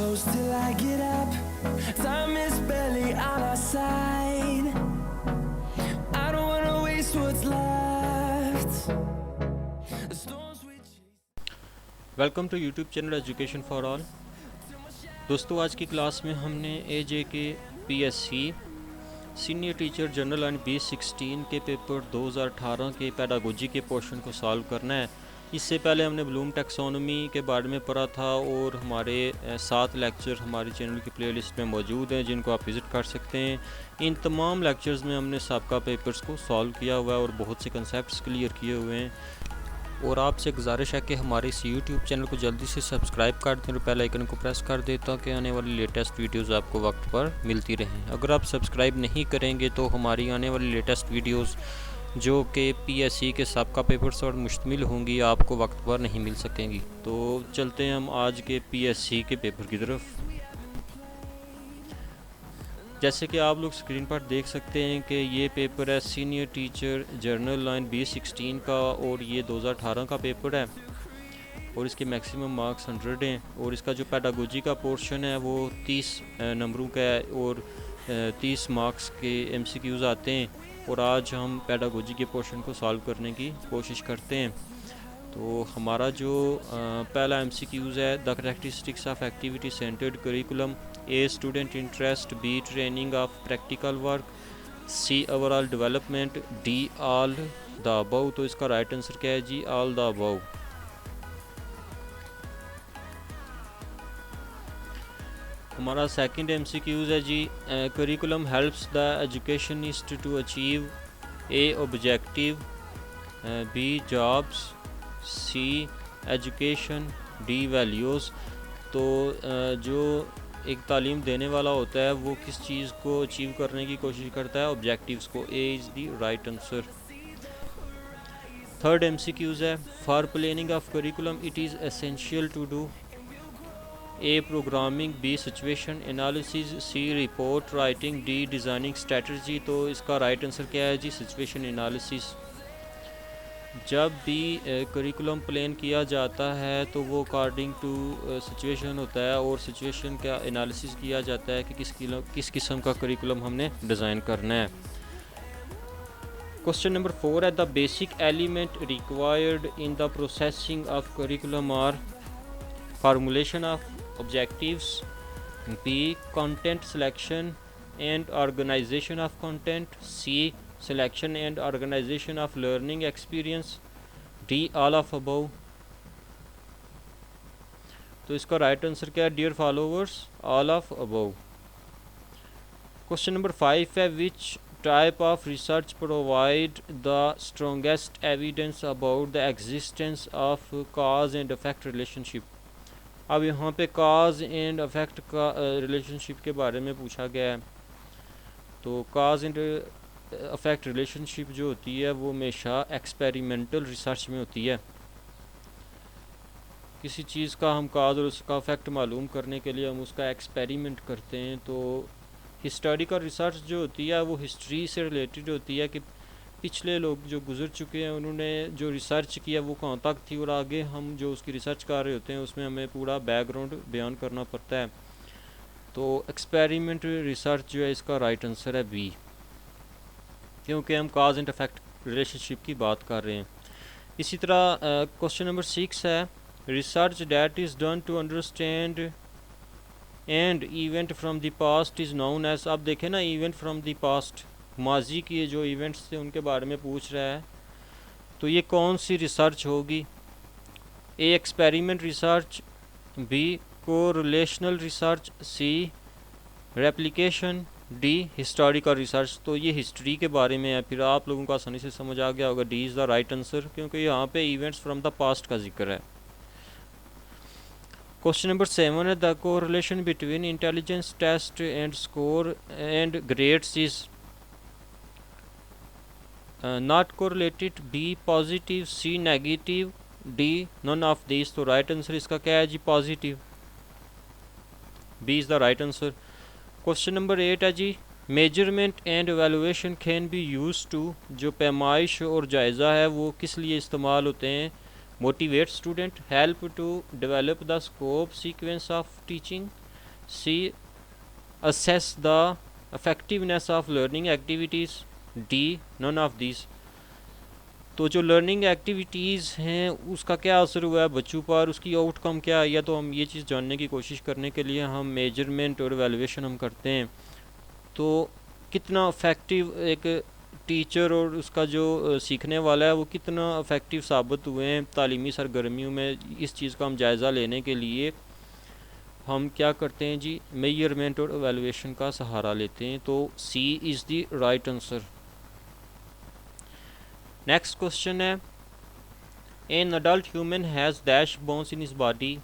close till I get up. Time is barely on our side. I don't wanna waste what's left. The storms we chase. Welcome to YouTube channel education for all. दोस्तों, आज की class में हमने AJK PSC senior teacher general and B16 के paper 2018 के pedagogy के portion को solve करना है। इससे पहले हमने ब्लूम टैक्सोनॉमी के बारे में पढ़ा था और हमारे 7 लेक्चर हमारे चैनल की प्लेलिस्ट में मौजूद हैं जिनको आप विज़िट कर सकते हैं। इन तमाम लेक्चर्स में हमने सबका पेपर्स को सॉल्व किया हुआ है और बहुत से कंसेप्ट्स क्लियर किए हुए हैं। और आपसे गुजारिश है कि हमारे इस यूट्यूब चैनल को जल्दी से सब्सक्राइब कर दें और बेल आइकन को प्रेस कर दें ताकि आने वाली लेटेस्ट वीडियोस आपको वक्त पर मिलती रहें। अगर आप सब्सक्राइब नहीं करेंगे तो हमारी आने वाली लेटेस्ट वीडियोस जो कि PSC के सबका पेपर्स और मुश्तमिल होंगी आपको वक्त पर नहीं मिल सकेंगी। तो चलते हैं हम आज के PSC के पेपर की तरफ। जैसे कि आप लोग स्क्रीन पर देख सकते हैं कि ये पेपर है senior teacher journal line B16 का और ये 2018 का पेपर है और इसके मैक्सिमम मार्क्स 100 हैं और इसका जो पेडागोजी का पोर्शन है वो 30 नंबरों का है और 30 मार्क्स के MCQs आते हैं। और आज हम पेडागोजी के पोर्शन को सॉल्व करने की कोशिश करते हैं। तो हमारा जो पहला MCQs है, the characteristics of activity centred curriculum, A student interest, B training of practical work, C overall development, D all the above। तो इसका राइट आंसर क्या है जी? all the above। हमारा सेकंड MCQs है जी, curriculum helps the educationist to achieve A objective, B jobs, C education, D values. तो जो एक तालीम देने वाला होता है वो किस चीज़ को अचीव करने की कोशिश करता है? ऑब्जेक्टिव्स को। A is the right answer. Third MCQs है, for planning of curriculum it is essential to do A programming, B situation analysis, C report writing, D designing strategy. तो इसका राइट आंसर क्या है जी? Situation analysis. जब भी curriculum plan किया जाता है तो वो अकॉर्डिंग टू सिचुएशन होता है और सिचुएशन का एनालिसिस किया जाता है कि किस किस्म का करिकुलम हमने डिज़ाइन करना है। क्वेश्चन नंबर 4 है, the basic element required in the processing of curriculum are formulation of objectives, B content selection and organisation of content, C selection and organization of learning experience, D all of above। तो इसका right answer क्या है dear followers? all of above। Question number 5 है, which type of research provide the strongest evidence about the existence of cause and effect relationship. अब यहाँ पे cause and effect का relationship के बारे में पूछा गया है। तो कॉज एंड अफेक्ट रिलेशनशिप जो होती है वो हमेशा एक्सपेरिमेंटल रिसर्च में होती है। किसी चीज़ का हम काज और उसका अफेक्ट मालूम करने के लिए हम उसका एक्सपेरिमेंट करते हैं। तो हिस्टोरिकल रिसर्च जो होती है वो हिस्ट्री से रिलेटेड होती है कि पिछले लोग जो गुजर चुके हैं उन्होंने जो रिसर्च किया वो कहाँ तक थी और आगे हम जो उसकी रिसर्च कर रहे होते हैं उसमें हमें पूरा बैकग्राउंड बयान करना पड़ता है। तो एक्सपेरिमेंट रिसर्च जो है इसका राइट आंसर है B, क्योंकि हम काज एंड इफेक्ट रिलेशनशिप की बात कर रहे हैं। इसी तरह क्वेश्चन नंबर 6 है, research that is done to understand and event from the past is known as. अब देखें ना, इवेंट फ्रॉम द पास्ट, माजी के जो इवेंट्स थे उनके बारे में पूछ रहा है। तो ये कौन सी रिसर्च होगी? A experiment research, B correlational research, C replication, D historical research. तो ये हिस्ट्री के बारे में है। फिर आप लोगों को आसानी से समझ आ गया होगा D is the right answer, क्योंकि यहाँ पे इवेंट्स फ्रॉम द पास्ट का जिक्र है। क्वेश्चन नंबर 7 है, the correlation between intelligence test and score and grades is not correlated, B positive, C negative, D none of this. तो right answer इसका क्या है जी? Positive. B is the right answer. Question number 8 है जी, measurement and evaluation can be use to. जो पैमाइश और जायज़ा है वो किस लिए इस्तेमाल होते हैं? Motivate student, help to develop the scope sequence of teaching, C assess the effectiveness of learning activities, D none of these। तो जो लर्निंग एक्टिविटीज़ हैं उसका क्या असर हुआ है बच्चों पर, उसकी आउटकम क्या है, या तो हम ये चीज़ जानने की कोशिश करने के लिए हम मेजरमेंट और एवेलुएशन हम करते हैं। तो कितना इफ़ेक्टिव एक टीचर और उसका जो सीखने वाला है वो कितना इफ़ेक्टिव साबित हुए हैं तालीमी सरगर्मियों में, इस चीज़ का हम जायज़ा लेने के लिए हम क्या करते हैं जी, मेजरमेंट और एवेलुएशन का सहारा लेते हैं। तो C is the right answer. Next question है, an adult human has dash bones in his body.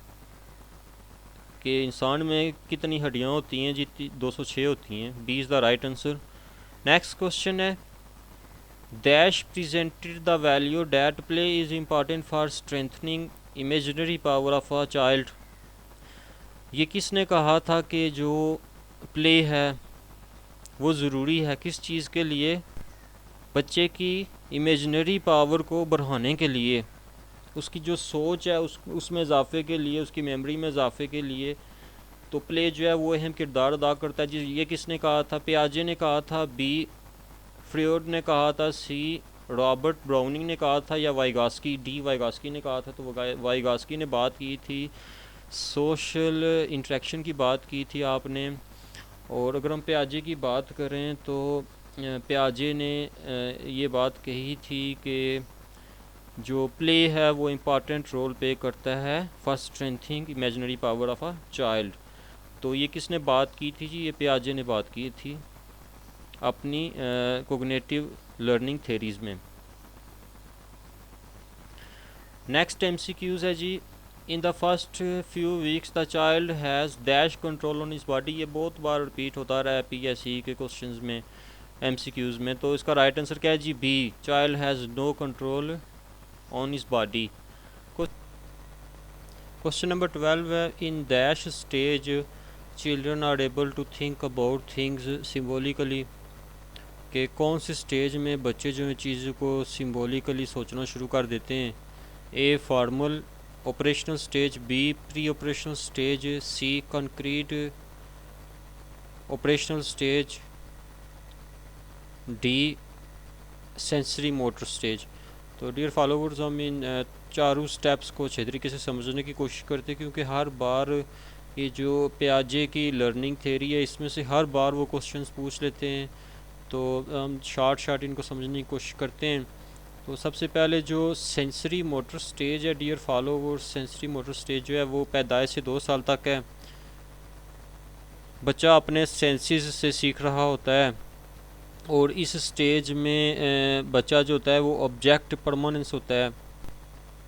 कि इंसान में कितनी हड्डियाँ होती हैं जी, 206 होती हैं। B is the right answer. Next question है, dash presented the value that play is important for strengthening imaginary power of a child. ये किसने कहा था कि जो प्ले है वो ज़रूरी है किस चीज़ के लिए, बच्चे की इमेजिनरी पावर को बढ़ाने के लिए, उसकी जो सोच है उसमें इजाफे के लिए, उसकी मेमोरी में इजाफे के लिए। तो प्ले जो है वो अहम किरदार अदा करता है जी। ये किसने कहा था, पियाजे ने कहा था, बी फ्रॉयड ने कहा था, सी रॉबर्ट ब्राउनिंग ने कहा था, या वाइगास्की, डी वाइगास्की ने कहा था। तो वाइगास्की ने बात की थी, सोशल इंटरेक्शन की बात की थी आपने। और अगर हम पियाजे की बात करें तो पियाजे ने ये बात कही थी कि जो प्ले है वो इम्पॉर्टेंट रोल प्ले करता है for strengthening imaginary power of a child. तो ये किसने बात की थी जी, ये पियाजे ने बात की थी अपनी कोग्निटिव लर्निंग थेरीज़ में। नेक्स्ट एमसीक्यूज़ है जी, in the first few weeks the child has dash control on his body. ये बहुत बार रिपीट होता रहा है पीएससी के क्वेश्चंस में, एमसीक्यूज़ में। तो इसका राइट आंसर क्या है जी, B child has no control on his body. Question number 12 है, in dash stage children are able to think about things symbolically. कि कौन से स्टेज में बच्चे जो है चीज़ों को सिम्बोलिकली सोचना शुरू कर देते हैं। A formal operational stage, B pre operational stage, C concrete operational stage, D sensory motor stage. तो डियर फॉलोवर्स, हम इन चारों स्टेप्स को अच्छे तरीके से समझने की कोशिश करते हैं, क्योंकि हर बार ये जो पियाजे की लर्निंग थ्योरी है इसमें से हर बार वो क्वेश्चंस पूछ लेते हैं। तो हम शार्ट इनको समझने की कोशिश करते हैं। तो सबसे पहले जो सेंसरी मोटर स्टेज है dear followers, sensory motor stage जो है वो पैदाइश से 2 साल तक है। बच्चा अपने सेंसेस से सीख रहा होता है और इस स्टेज में बच्चा जो होता है वो ऑब्जेक्ट परमानेंस होता है।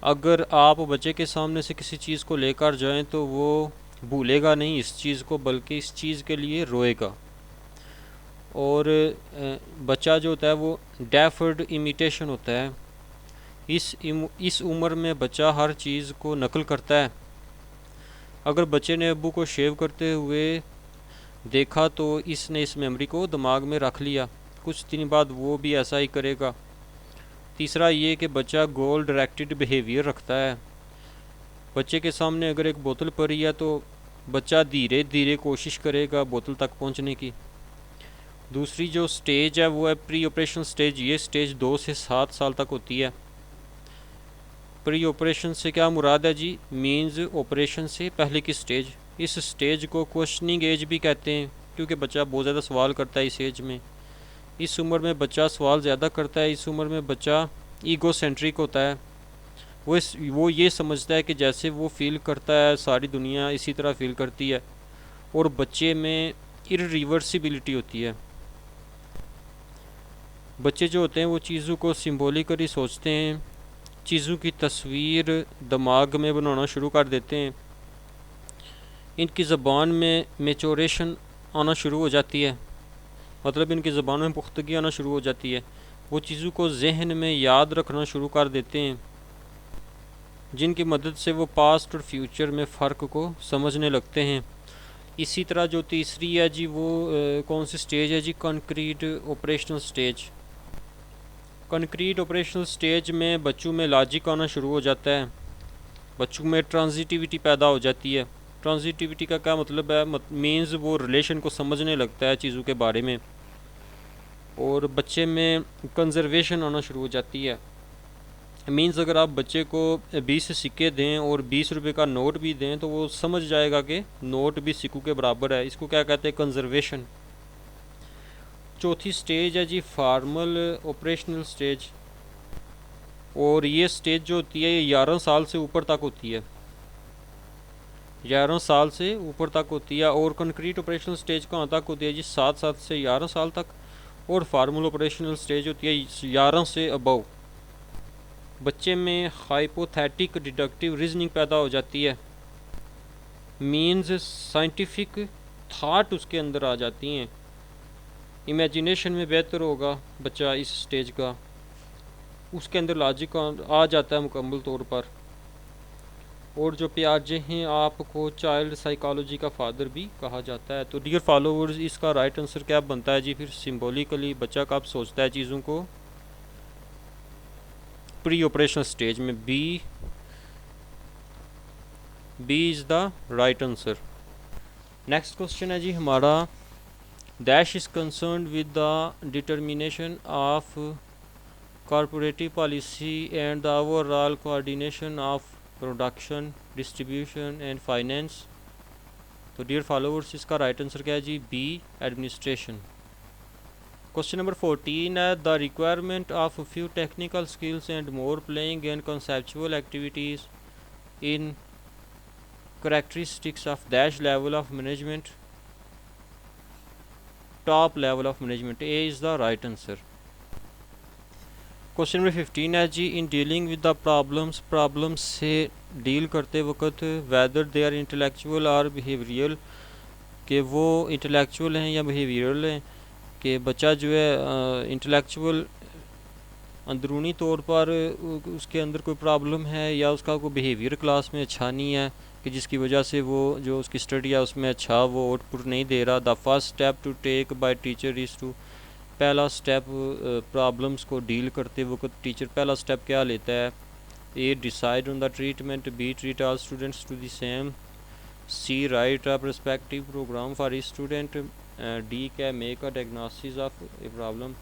अगर आप बच्चे के सामने से किसी चीज़ को लेकर जाएं तो वो भूलेगा नहीं इस चीज़ को, बल्कि इस चीज़ के लिए रोएगा। और बच्चा जो होता है वो डेफर्ड इमिटेशन होता है। इस उम्र में बच्चा हर चीज़ को नकल करता है। अगर बच्चे ने अब्बू को शेव करते हुए देखा तो इसने इस मेमोरी को दिमाग में रख लिया, कुछ दिन बाद वो भी ऐसा ही करेगा। तीसरा ये कि बच्चा गोल डायरेक्टेड बिहेवियर रखता है। बच्चे के सामने अगर एक बोतल पड़ी है तो बच्चा धीरे धीरे कोशिश करेगा बोतल तक पहुंचने की। दूसरी जो स्टेज है वो है प्री ऑपरेशन स्टेज। ये स्टेज 2 से 7 साल तक होती है। प्री ऑपरेशन से क्या मुराद है जी, मींस ऑपरेशन से पहले की स्टेज। इस स्टेज को क्वेश्चनिंग एज भी कहते हैं, क्योंकि बच्चा बहुत ज़्यादा सवाल करता है इस एज में। इस उम्र में बच्चा सवाल ज़्यादा करता है। इस उम्र में बच्चा ईगो सेंट्रिक होता है। वो ये समझता है कि जैसे वो फील करता है सारी दुनिया इसी तरह फील करती है। और बच्चे में इरिवर्सिबिलिटी होती है। बच्चे जो होते हैं वो चीज़ों को सिम्बोलिकली सोचते हैं, चीज़ों की तस्वीर दिमाग में बनाना शुरू कर देते हैं। इनकी ज़बान में मैच्योरेशन आना शुरू हो जाती है, मतलब इनकी ज़बान में पुख्तगी आना शुरू हो जाती है। वो चीज़ों को जहन में याद रखना शुरू कर देते हैं, जिनकी मदद से वो पास्ट और फ्यूचर में फ़र्क को समझने लगते हैं। इसी तरह जो तीसरी है जी वो कौन सी स्टेज है जी, concrete operational stage. Concrete operational stage में बच्चों में लॉजिक आना शुरू हो जाता है, बच्चों में ट्रांजिटिविटी पैदा हो जाती है। ट्रांजिटिविटी का क्या मतलब है? मीन्स वो रिलेशन को समझने लगता है चीज़ों के बारे में, और बच्चे में कंजर्वेशन आना शुरू हो जाती है। मीन्स अगर आप बच्चे को 20 सिक्के दें और 20 रुपये का नोट भी दें तो वो समझ जाएगा कि नोट भी सिक्कों के बराबर है। इसको क्या कहते हैं? कंजर्वेशन। चौथी स्टेज है जी फॉर्मल ऑपरेशनल स्टेज, और ये स्टेज जो होती है ये 11 साल से ऊपर तक होती है, 11 साल से ऊपर तक होती है। और कंक्रीट ऑपरेशनल स्टेज कहाँ तक होती है जी? 7 से 11 साल तक। और फार्मल ऑपरेशनल स्टेज होती है 11 से अबव। बच्चे में हाइपोथेटिक डिडक्टिव रीजनिंग पैदा हो जाती है, मीन्स साइंटिफिक थाट उसके अंदर आ जाती हैं। इमेजिनेशन में बेहतर होगा बच्चा इस स्टेज का, उसके अंदर लॉजिक आ जाता है मुकम्मल तौर पर। और जो पियाजे हैं आपको चाइल्ड साइकोलॉजी का फादर भी कहा जाता है। तो डियर फॉलोअर्स, इसका राइट आंसर क्या बनता है जी? फिर सिंबॉलिकली बच्चा कब सोचता है चीज़ों को? प्री ऑपरेशनल स्टेज में। B is the right answer. Next question है जी हमारा, dash is concern with the determination of corporative policy and the overall coordination of production, distribution and finance. तो डियर फॉलोअर्स, इसका राइट आंसर क्या है जी? B, administration. Question number 14 है, the requirement of few technical skills and more playing and conceptual activities in characteristics of dash level of management, top level of management. A is the right answer. Question number 15 है जी, in dealing with the problems से deal करते वक्त whether they are intellectual और behavioural, कि वो intellectual हैं या बिहेवियरल हैं, कि बच्चा जो है इंटेलेक्चुअल अंदरूनी तौर पर उसके अंदर कोई प्रॉब्लम है, या उसका कोई बिहेवियर क्लास में अच्छा नहीं है कि जिसकी वजह से वो जो उसकी स्टडी है उसमें अच्छा वो आउटपुट नहीं दे रहा। The first step to take by teacher is to, पहला स्टेप प्रॉब्लम्स को डील करते वक्त टीचर पहला स्टेप क्या लेता है? A, decide on the treatment, B, treat all students to the same, C, write a perspective programme for each student, D क्या, make a diagnosis of a problem.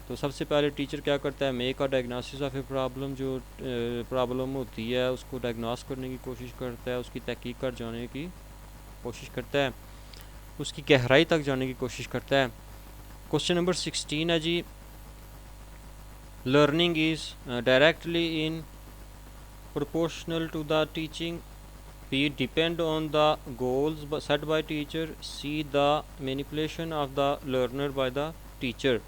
तो सबसे पहले टीचर क्या करता है? Make a diagnosis of a problem, जो problem होती है उसको डायग्नोस करने की कोशिश करता है, उसकी तहकीक कर जाने की कोशिश करता है, उसकी गहराई तक जाने की कोशिश करता है। क्वेश्चन नंबर 16 है जी, learning is directly in proportional to the teaching, B, depend on the goals set by teacher, C, the manipulation of the learner by the teacher,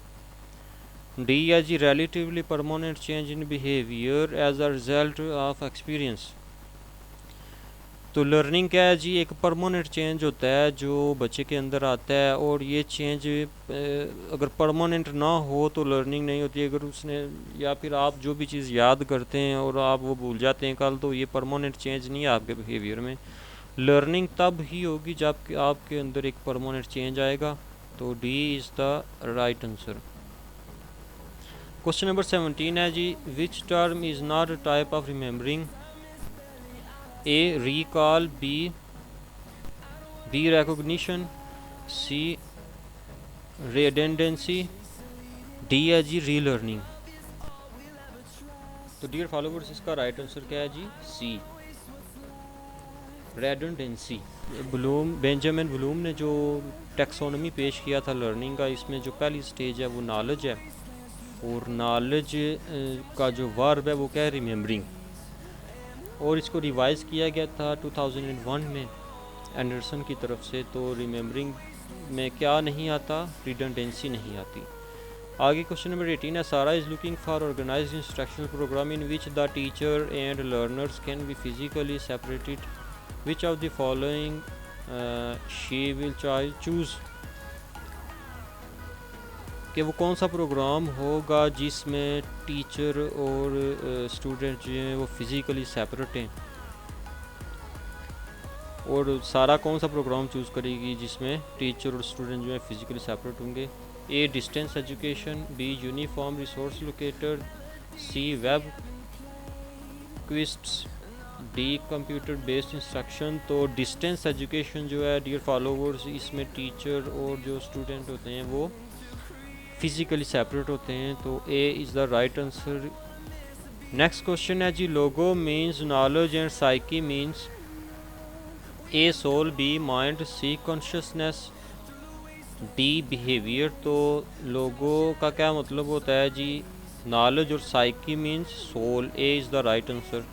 D है जी, relatively permanent change in behavior as a result of experience। तो learning क्या है जी? एक permanent change होता है जो बच्चे के अंदर आता है, और ये चेंज अगर परमानेंट ना हो तो लर्निंग नहीं होती। अगर उसने, या फिर आप जो भी चीज़ याद करते हैं और आप वो भूल जाते हैं कल, तो ये परमानेंट चेंज नहीं है आपके बिहेवियर में। लर्निंग तब ही होगी जब आपके अंदर एक परमानेंट चेंज आएगा। तो D is the right answer. Question number 17 है जी, which term is not a type of remembering, A, recall, B, recognition, C, redundancy, D है जी, रीलर्निंग। तो डियर फॉलोवर्स, इसका राइट आंसर क्या है जी? C, redundancy. बेंजामिन ब्लूम ने जो टैक्सोनॉमी पेश किया था लर्निंग का, इसमें जो पहली स्टेज है वो नॉलेज है, और नॉलेज का जो वर्ब है वो क्या है? रिमेंबरिंग। और इसको रिवाइज़ किया गया था 2001 में एंडरसन की तरफ से। तो रिमेंबरिंग में क्या नहीं आता? रिडंडेंसी नहीं आती। आगे क्वेश्चन नंबर 18 है, Sarah is looking for organised instructional programme in which the teacher and learners can be physically separated, which of the following she will choose, कि वो कौन सा प्रोग्राम होगा जिसमें टीचर और स्टूडेंट जो हैं वो फिज़िकली सेपरेट हैं, और सारा कौन सा प्रोग्राम चूज़ करेगी जिसमें टीचर और स्टूडेंट जो है फिज़िकली सेपरेट होंगे? A, distance education, B, uniform resource locator, C, web quests, D computer based instruction. तो डिस्टेंस एजुकेशन जो है डियर फॉलोवर्स, इसमें टीचर और जो स्टूडेंट होते हैं वो फिज़िकली सेपरेट होते हैं, तो A is the right answer. Next question है जी, logo means knowledge and psyche means A soul, B mind, C consciousness, D behaviour. तो लोगो का क्या मतलब होता है जी, नॉलेज और psyche means soul, A is the right answer.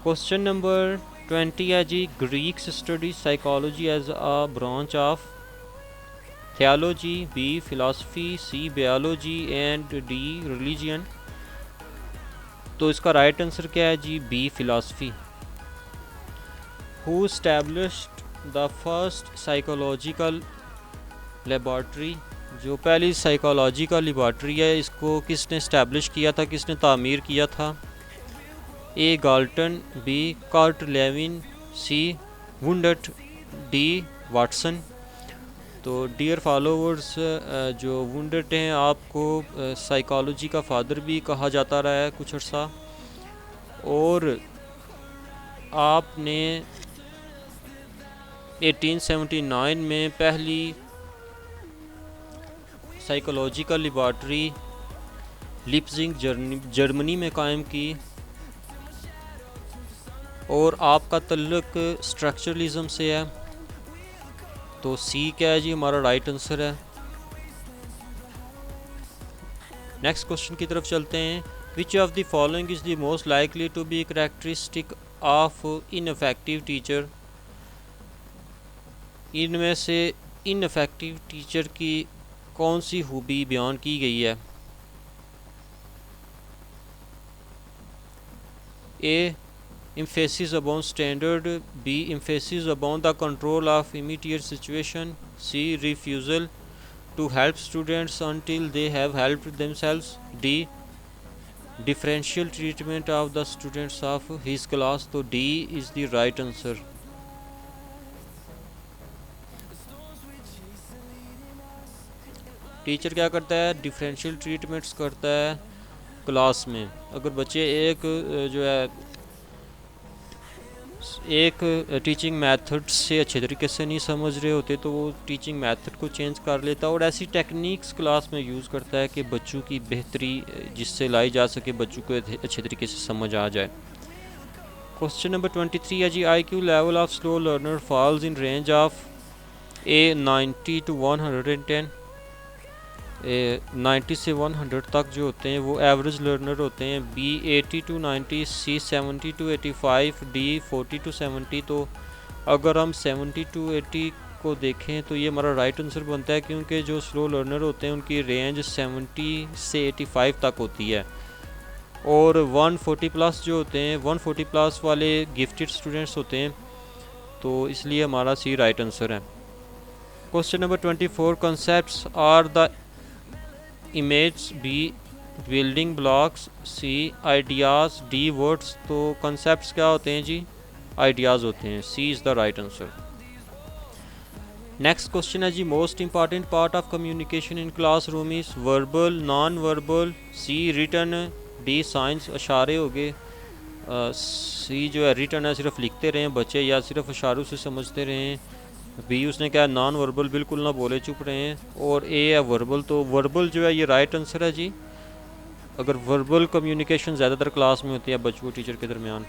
Question number 20 है जी, Greeks study psychology as a branch of theology, B philosophy, C biology and D religion. तो इसका राइट आंसर क्या है जी, B philosophy. Who established the first psychological laboratory. जो पहली psychological laboratory है, इसको किसने इस्टेब्लिश किया था, किसने तामीर किया था? ए गाल्टन, बी कार्ट लेविन, सी वुंडट, डी वाटसन। तो डियर फॉलोवर्स, जो वुंडट हैं आपको साइकोलॉजी का फादर भी कहा जाता रहा है कुछ अर्सा, और आपने 1879 में पहली साइकोलॉजिकल लेबॉर्ट्री लिप्जिंग जर्मनी में कायम की, और आपका तल्लुक स्ट्रक्चरलिज्म से है। तो सी क्या है जी, हमारा राइट आंसर है। नेक्स्ट क्वेश्चन की तरफ चलते हैं। Which of the following is the most likely to be characteristic of ineffective teacher. इनमें से इनफेक्टिव टीचर की कौन सी खूबी बयान की गई है? ए emphasis upon standard, B emphasis upon the control of immediate situation, C refusal to help students until they have helped themselves, D differential treatment of the students of his class। तो D is the right answer। Teacher क्या करता है, differential treatments करता है class में। अगर बच्चे जो है एक टीचिंग मेथड से अच्छे तरीके से नहीं समझ रहे होते, तो वो टीचिंग मेथड को चेंज कर लेता है और ऐसी टेक्निक्स क्लास में यूज़ करता है कि बच्चों की बेहतरी जिससे लाई जा सके, बच्चों को अच्छे तरीके से समझ आ जाए। क्वेश्चन नंबर 23 है जी, IQ level of slow learner falls in range of A 90 to 110। 90 से 100 तक जो होते हैं वो एवरेज लर्नर होते हैं, B 80 to 90, C 70 to 85, D 40 to 70। तो अगर हम 70 to 80 को देखें तो ये हमारा राइट आंसर बनता है, क्योंकि जो स्लो लर्नर होते हैं उनकी रेंज 70 से 85 तक होती है, और 140 प्लस जो होते हैं, 140 प्लस वाले गिफ्टेड स्टूडेंट्स होते हैं, तो इसलिए हमारा सी राइट आंसर है। Question number 24, concepts are the image, B building blocks, C ideas, D words. तो कॉन्सेप्ट्स क्या होते हैं जी, आइडियाज़ होते हैं, C is the right answer. Next question है जी, most important part of communication in classroom is verbal, non verbal, C written, D signs. इशारे हो गए, सी जो है रिटन है, सिर्फ लिखते रहें बच्चे या सिर्फ इशारों से समझते रहें, बी उसने क्या नॉन वर्बल बिल्कुल ना बोले चुप रहे हैं, और ए है वर्बल। तो वर्बल जो है ये राइट आंसर है जी। अगर वर्बल कम्युनिकेशन ज़्यादातर क्लास में होती है बच्चों और टीचर के दरमियान,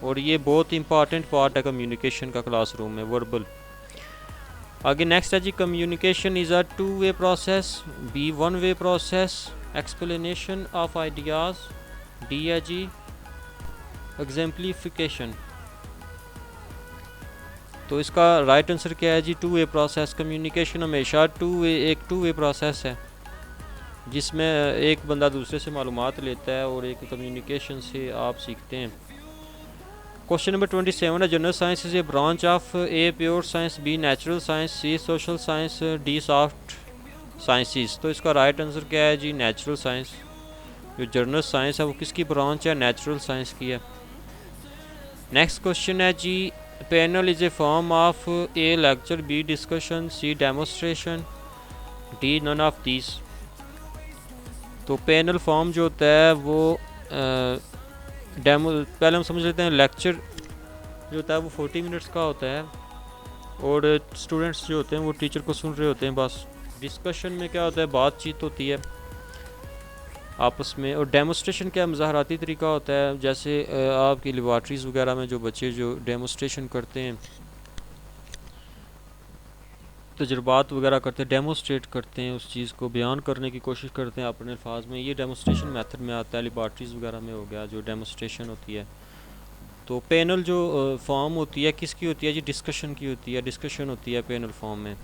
और ये बहुत इंपॉर्टेंट पार्ट है कम्युनिकेशन का क्लासरूम में, वर्बल। आगे नेक्स्ट है जी, communication is a 2-way process, B 1-way process, explanation of ideas, D है जी एग्जाम्पलीफिकेशन। तो इसका राइट आंसर क्या है जी, 2-way प्रोसेस। कम्युनिकेशन हमेशा एक 2-way प्रोसेस है, जिसमें एक बंदा दूसरे से मालूमात लेता है और एक कम्युनिकेशन से आप सीखते हैं। क्वेश्चन नंबर 27 है, general science is a branch of a pure science, B natural science, C social science, D soft sciences. तो इसका राइट आंसर क्या है जी, नेचुरल साइंस। जो जनरल साइंस है वो किसकी ब्रांच है, नेचुरल साइंस की है। नेक्स्ट क्वेश्चन है जी, panel is a form of a lecture, B discussion, C demonstration, D none of these. तो पैनल फॉर्म जो होता है वो डेमो पहले हम समझ लेते हैं। लेक्चर जो होता है वो 40 मिनट्स का होता है और स्टूडेंट्स जो होते हैं वो टीचर को सुन रहे होते हैं बस। डिस्कशन में क्या होता है, बातचीत होती है आपस में। और डेमोस्ट्रेशन क्या मुज़ाहराती तरीका होता है, जैसे आपकी लेबॉर्ट्रीज़ वगैरह में जो बच्चे जो डेमोस्ट्रेशन करते हैं, तजुर्बात वगैरह करते हैं, डेमोस्ट्रेट करते हैं, उस चीज़ को बयान करने की कोशिश करते हैं अपने अल्फाज में, ये डेमोस्ट्रेशन मेथड में आता है। लेबॉर्ट्रीज़ वगैरह में हो गया जो डेमोस्ट्रेशन होती है। तो पैनल जो फॉर्म होती है किसकी होती है जी, डिस्कशन की होती है, डिस्कशन होती है पैनल फॉर्म में।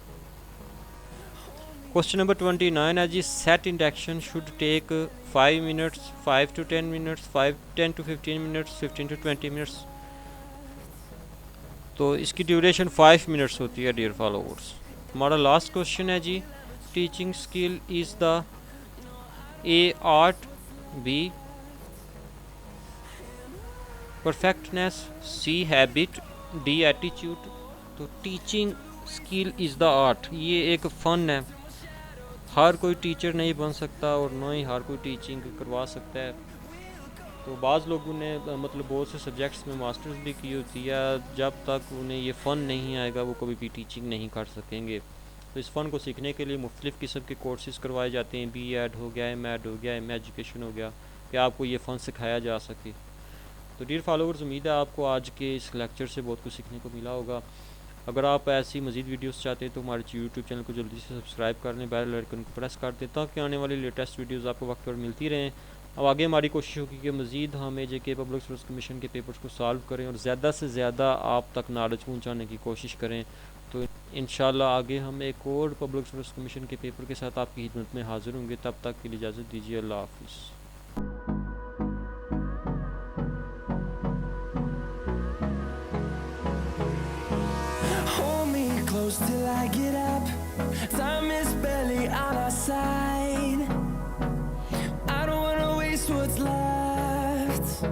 क्वेश्चन नंबर 29 है जी, set induction should take 5 minutes, 5 to 10 minutes, 10 to 15 minutes, 15 to 20 minutes. तो इसकी ड्यूरेशन 5 मिनट्स होती है डियर फॉलोअर्स। हमारा लास्ट क्वेश्चन है जी, teaching skill is the A art, B perfectness, C habit, D attitude. तो teaching skill is the art, ये एक फ़न है। हर कोई टीचर नहीं बन सकता और ना ही हर कोई टीचिंग करवा सकता है। तो बाज़ लोगों ने मतलब बहुत से सब्जेक्ट्स में मास्टर्स भी की होती है, जब तक उन्हें ये फ़न नहीं आएगा वो कभी भी टीचिंग नहीं कर सकेंगे। तो इस फ़न को सीखने के लिए मुख्तलिफ़ किस्म के कोर्सेज़ करवाए जाते हैं, BEd हो गया, MEd हो गया, MA एजुकेशन हो गया, कि आपको ये फ़न सिखाया जा सके। तो डियर फॉलोअर्स, उम्मीद है आपको आज के इस लेक्चर से बहुत कुछ सीखने को मिला होगा। अगर आप ऐसी मज़ीद वीडियोस चाहते हैं तो हमारे यूट्यूब चैनल को जल्दी से सब्सक्राइब कर लें, बेल आइकन को प्रेस कर दें ताकि आने वाली लेटेस्ट वीडियोस आपको वक्त पर मिलती रहें। अब आगे हमारी कोशिश होगी कि मज़ीद हम JK पब्लिक सर्विस कमीशन के पेपर्स को सॉल्व करें और ज़्यादा से ज़्यादा आप तक नॉलेज पहुँचाने की कोशिश करें। तो इंशाल्लाह आगे हम एक और पब्लिक सर्विस कमीशन के पेपर के साथ आपकी खिदमत में हाज़िर होंगे। तब तक के लिए इजाज़त दीजिए। अल्लाह हाफ़िज़। Hold me close till I get up. Time is barely on our side. I don't wanna waste what's left.